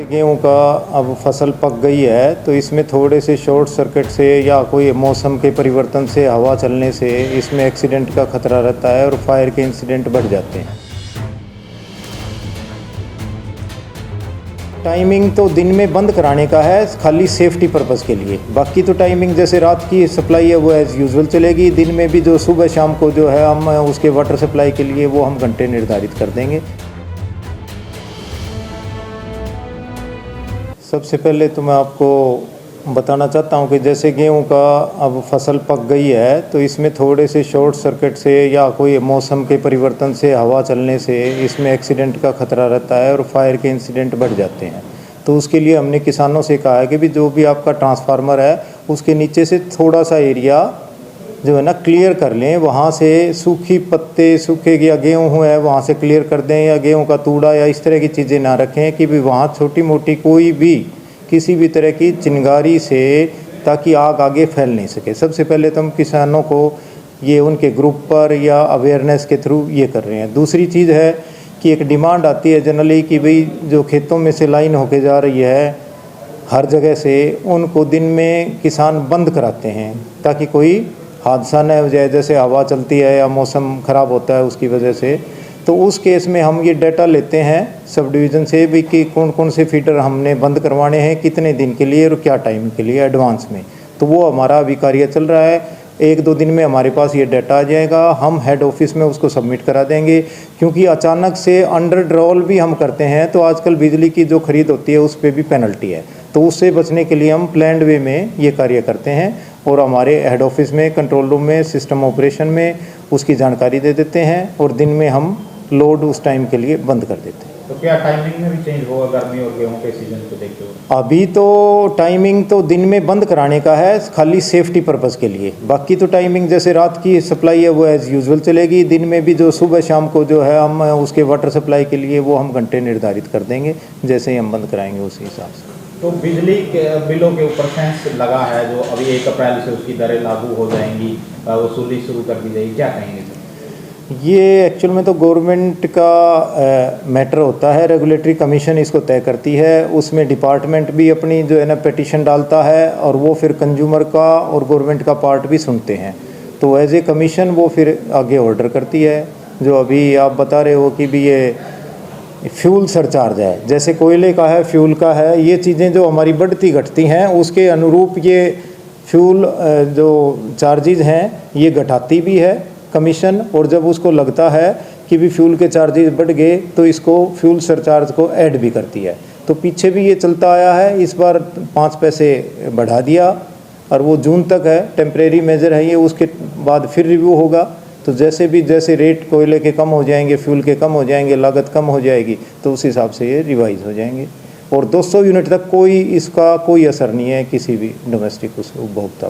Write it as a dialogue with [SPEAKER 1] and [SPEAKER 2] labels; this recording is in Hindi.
[SPEAKER 1] गेहूँ का अब फसल पक गई है तो इसमें थोड़े से शॉर्ट सर्किट से या कोई मौसम के परिवर्तन से हवा चलने से इसमें एक्सीडेंट का खतरा रहता है और फायर के इंसिडेंट बढ़ जाते हैं। टाइमिंग तो दिन में बंद कराने का है खाली सेफ्टी पर्पज़ के लिए। बाकी तो टाइमिंग जैसे रात की सप्लाई है वो एज़ यूजुअल चलेगी। दिन में भी जो सुबह शाम को जो है हम उसके वाटर सप्लाई के लिए वो हम घंटे निर्धारित कर देंगे। सबसे पहले तो मैं आपको बताना चाहता हूं कि जैसे गेहूं का अब फसल पक गई है तो इसमें थोड़े से शॉर्ट सर्किट से या कोई मौसम के परिवर्तन से हवा चलने से इसमें एक्सीडेंट का खतरा रहता है और फायर के इंसिडेंट बढ़ जाते हैं। तो उसके लिए हमने किसानों से कहा है कि भी जो भी आपका ट्रांसफार्मर है उसके नीचे से थोड़ा सा एरिया जो है ना क्लियर कर लें। वहाँ से सूखी पत्ते सूखे या गेहूँ है वहाँ से क्लियर कर दें, या गेहूँ का तूड़ा या इस तरह की चीज़ें ना रखें कि भी वहाँ छोटी मोटी कोई भी किसी भी तरह की चिंगारी से ताकि आग आगे फैल नहीं सके। सबसे पहले तो हम किसानों को ये उनके ग्रुप पर या अवेयरनेस के थ्रू ये कर रहे हैं। दूसरी चीज़ है कि एक डिमांड आती है जनरली कि भाई जो खेतों में से लाइन होके जा रही है हर जगह से, उनको दिन में किसान बंद कराते हैं ताकि कोई हादसा न हो जाए, जैसे हवा चलती है या मौसम ख़राब होता है उसकी वजह से। तो उस केस में हम ये डाटा लेते हैं सब डिवीज़न से भी कि कौन कौन से फीडर हमने बंद करवाने हैं, कितने दिन के लिए और क्या टाइम के लिए एडवांस में। तो वो हमारा अभी कार्य चल रहा है। 1-2 दिन में हमारे पास ये डाटा आ जाएगा, हम हेड ऑफिस में उसको सबमिट करा देंगे। क्योंकि अचानक से अंडर ड्रॉल भी हम करते हैं तो आजकल बिजली की जो खरीद होती है उस पर भी पेनल्टी है। तो उससे बचने के लिए हम प्लान्ड वे में ये कार्य करते हैं और हमारे हेड ऑफिस में कंट्रोल रूम में सिस्टम ऑपरेशन में उसकी जानकारी दे देते हैं और दिन में हम लोड उस टाइम के लिए बंद कर देते हैं।
[SPEAKER 2] तो क्या टाइमिंग में भी चेंज होगा गर्मी और गेहूं के सीजन को देखते हुए?
[SPEAKER 1] अभी तो टाइमिंग तो दिन में बंद कराने का है खाली सेफ्टी पर्पज़ के लिए। बाकी तो टाइमिंग जैसे रात की सप्लाई है वो एज़ यूजुअल चलेगी। दिन में भी जो सुबह शाम को जो है हम उसके वाटर सप्लाई के लिए वो हम घंटे निर्धारित कर देंगे, जैसे ही हम बंद कराएंगे उसी हिसाब से।
[SPEAKER 2] तो बिजली के बिलों के ऊपर सेंस लगा है जो अभी 1 अप्रैल से उसकी दरें लागू हो जाएंगी, वसूली शुरू कर दी जाएगी, क्या कहेंगे सर?
[SPEAKER 1] ये एक्चुअल में तो गवर्नमेंट का मैटर होता है, रेगुलेटरी कमीशन इसको तय करती है। उसमें डिपार्टमेंट भी अपनी जो है ना पिटीशन डालता है और वो फिर कंज्यूमर का और गवर्नमेंट का पार्ट भी सुनते हैं। तो एज ए कमीशन वो फिर आगे ऑर्डर करती है। जो अभी आप बता रहे हो कि भी ये फ्यूल सरचार्ज है, जैसे कोयले का है, फ्यूल का है, ये चीज़ें जो हमारी बढ़ती घटती हैं उसके अनुरूप ये फ्यूल जो चार्जेज़ हैं ये घटाती भी है कमीशन। और जब उसको लगता है कि भी फ्यूल के चार्जेस बढ़ गए तो इसको फ्यूल सरचार्ज को ऐड भी करती है। तो पीछे भी ये चलता आया है, इस बार 5 पैसे बढ़ा दिया और वो जून तक है, टेम्परेरी मेजर है ये, उसके बाद फिर रिव्यू होगा। तो जैसे रेट कोयले के कम हो जाएंगे, फ्यूल के कम हो जाएंगे, लागत कम हो जाएगी तो उस हिसाब से ये रिवाइज हो जाएंगे। और 200 यूनिट तक कोई इसका कोई असर नहीं है किसी भी डोमेस्टिक उपभोक्ता।